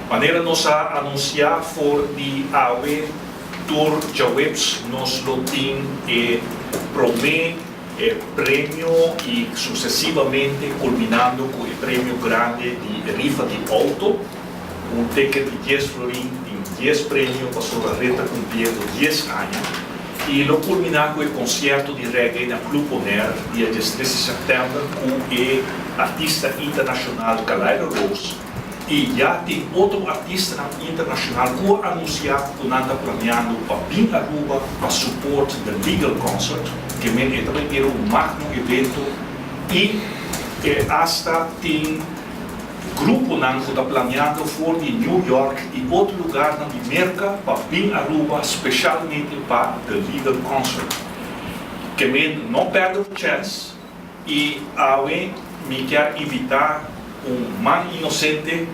Maneira nós a anunciar for de AWE Tour Jawebs, nós lo tem promete prêmio e sucessivamente culminando com o prêmio grande de rifa de auto, ticket de 10 florins, 10 prêmios para sua reta cumprindo 10 anos. E lo culminar com o concerto de reggae na Club Bonaire, dia 13 de setembro, com o artista internacional Kalairo Rose. E já tem outro artista internacional que anunciar que nós estamos planeando para vir a Aruba para suporte do Legal Concert, que é também um magno evento. E hasta tem grupo que está planeando for de New York e outro lugar de América para vir a Aruba, especialmente para o Legal Concert. Que não perde a chance e me quer invitar man inocente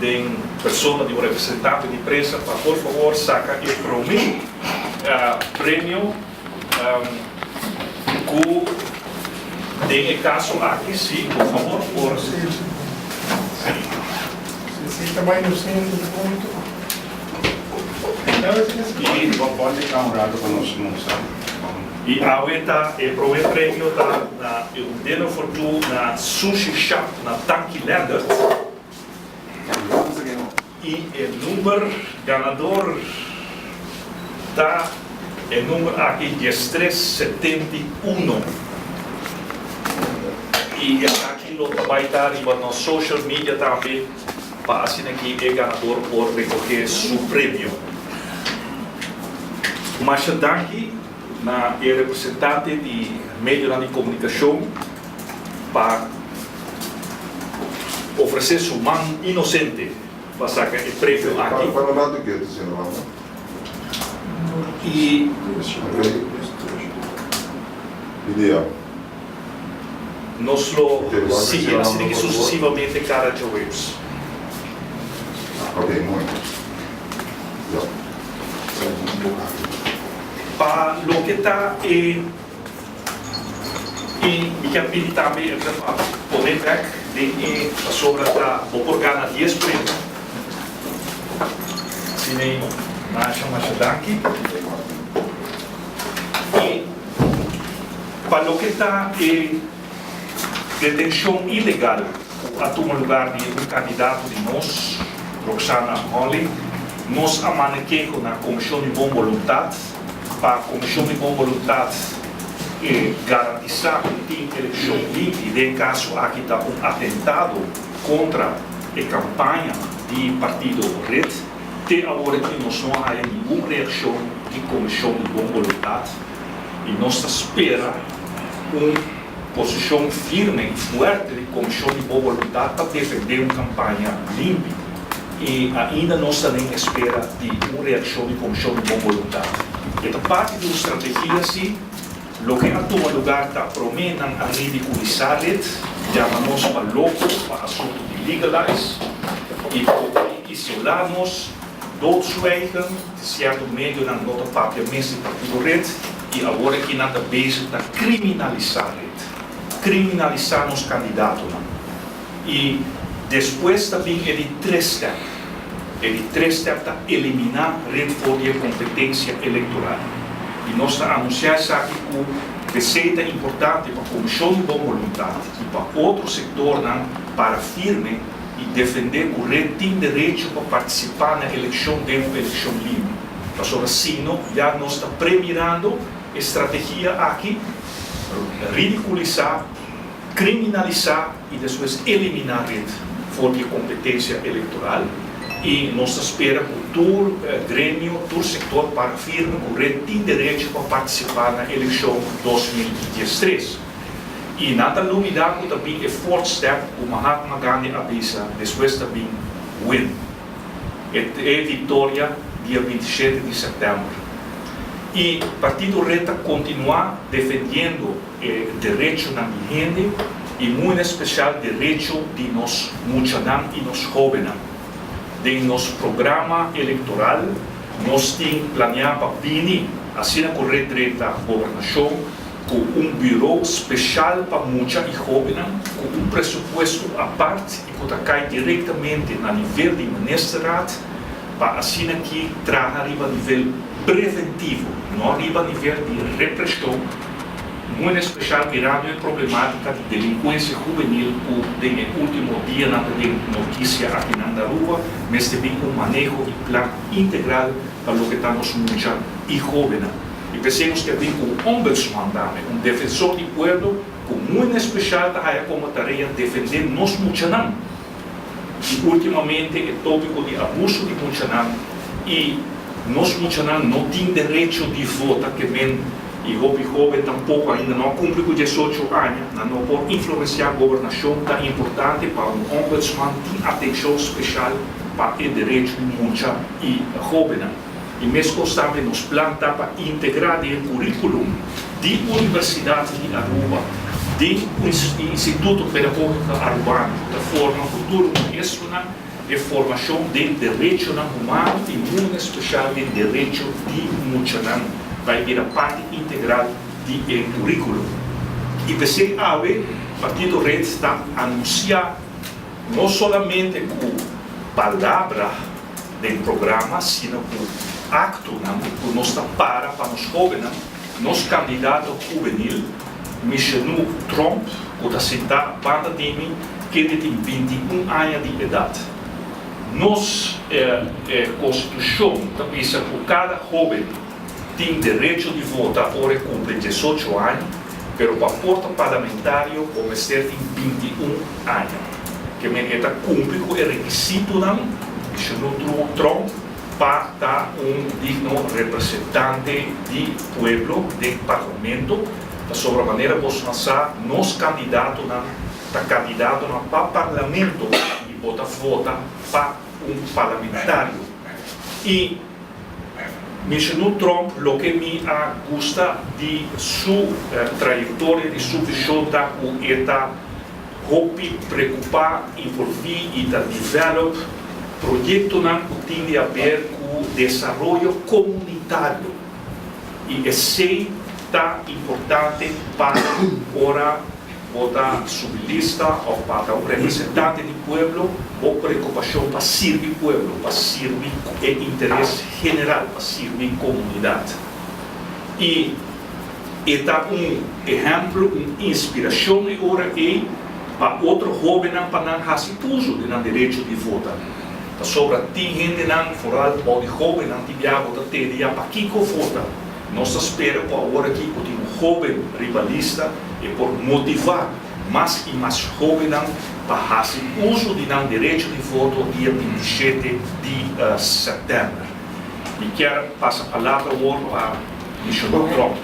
de pessoa de representante de empresa para por favor saca e promete prêmio que tem caso aqui sim, por favor, por Necessita mais inocente do ponto. E pode ficar um lado para nós não sabe. E a UETA promete prêmio na dinner for two na sushi shop na Tanquilander. E o número ganador está o número aqui 1371. E aqui lo vai estar em nossa social media também para assim que é ganador por recolher seu prêmio. Mas daqui na representante de meio de comunicação para oferecer sua mão inocente para sacar o prêmio aqui. Para lá do que dizendo lá, E ideal. nós lo seguimos assim que sucessivamente cada Jawebs. Ok, muito. Para o que está e me quer pedir também para poder ver de a sobra está por ganhar 10 prêmios. Se nem mais daqui. E para o que está detenção ilegal, a tomar lugar de um candidato de nós, Roxana Holly, nós amanhecemos na Comissão de Boa Vontade para a Comissão de Boa Vontade garantizar que tem eleição livre. E, em caso, aqui está um atentado contra a campanha do Partido Red. Até agora que nós não há nenhuma reação de Comissão de Boa Vontade e nós esperamos uma posição firme e forte de Comissão de Boa Vontade para defender uma campanha limpa. E ainda nós também esperamos de uma reação de Comissão de Boa Vontade. Esta parte da estratégia, sim, o que a toma lugar está prometendo a ridiculizar, chamamos para louco, para assunto de legalize, e poder isolar-nos, doodzwijgen, de certo meio na nossa parte mesmo do Partido Red, e agora que nada base está criminalizar os candidatos. E depois também é de 3 steps. Ele 3 steps para eliminar a competência eleitoral. E nós estamos anunciando aqui que receita importante para a Comissão de Boa Vontade e para outro setor para firme e defender que o rei tem direito para participar na eleição de uma eleição livre. Então, assim, já nós estamos premiando a estratégia aqui, ridiculizar, criminalizar e depois eliminar a competência eleitoral. E nós esperamos que todo grêmio, todo setor para firme que o rei tem direito para participar na eleição 2013. E nada novidade também é forte step que o Mahatma Gandhi avisa, depois também win. É vitória dia 27 de setembro. E o Partido Reta continuar defendendo o direito na gente e muito especial o direito de nós muçulmanos e nós jovens. De nosso programa eleitoral, nós temos planeado para vir, assim como a governação, com um bureau especial para muitos e jovens, com pressuposto à parte e que cai diretamente no nível de ministerado, para assim que traga a nível preventivo, não a nível de repressão, muito especial mirando a problemática de delinquência juvenil que no último dia não tem notícia aqui na rua, mas também manejo e plano integral para o que estamos muito e jovens. E pensamos que tem ombudsman também, defensor do povo, com muito especial como tarefa defender nós muchanam. E ultimamente o tópico de abuso de muchanam e nós muchanam não tem direito de voto que vem e jovem tampouco ainda não cumpre com 18 anos, não pode influenciar a governação, é importante para ombudsman ter atenção especial para o direito de mucha e jovem. E mesmo também nos planta para integrar o currículo de Universidade de Aruba, do Instituto Pedagógico Arubano, da forma futuro e formação de direitos humanos e muito especial de direito de muchanam, vai vir a parte integral do currículo. E você o Partido Red está anunciando não somente com palavra do programa, sino com acto que nós para os jovens, nosso candidato juvenil, Michel Trump, que está sentado para a time, que tem 21 anos de idade. Nossa Constituição diz que cada jovem tem direito de votar ora cumpre 18 anos, mas para o porta parlamentário começar em 21 anos. Que está cumpre com o requisito Michel Trump para estar digno representante do povo, do parlamento, da sobre maneira vos lançar nos candidatos para o parlamento e vota para parlamentário. E Michel Trump, o que me gusta de sua trajetória, de sua visão, está preocupar, envolver e desenvolver projetos que têm a ver com o desenvolvimento comunitário. E esse é importante para ora votar sua lista ou para o representante do povo, ou preocupação para servir o povo, para servir o interesse general, para servir a comunidade. E está exemplo, uma inspiração ora para outro jovem para não fazer uso do direito de votar. Sobre tem gente fora ou de jovem não tiver votar teria para que vota. Nós esperamos agora que tem jovem rivalista e por motivar mais e mais jovens para fazer uso do direito de voto dia 27 de setembro. E quero passar a palavra agora a Michel Trump.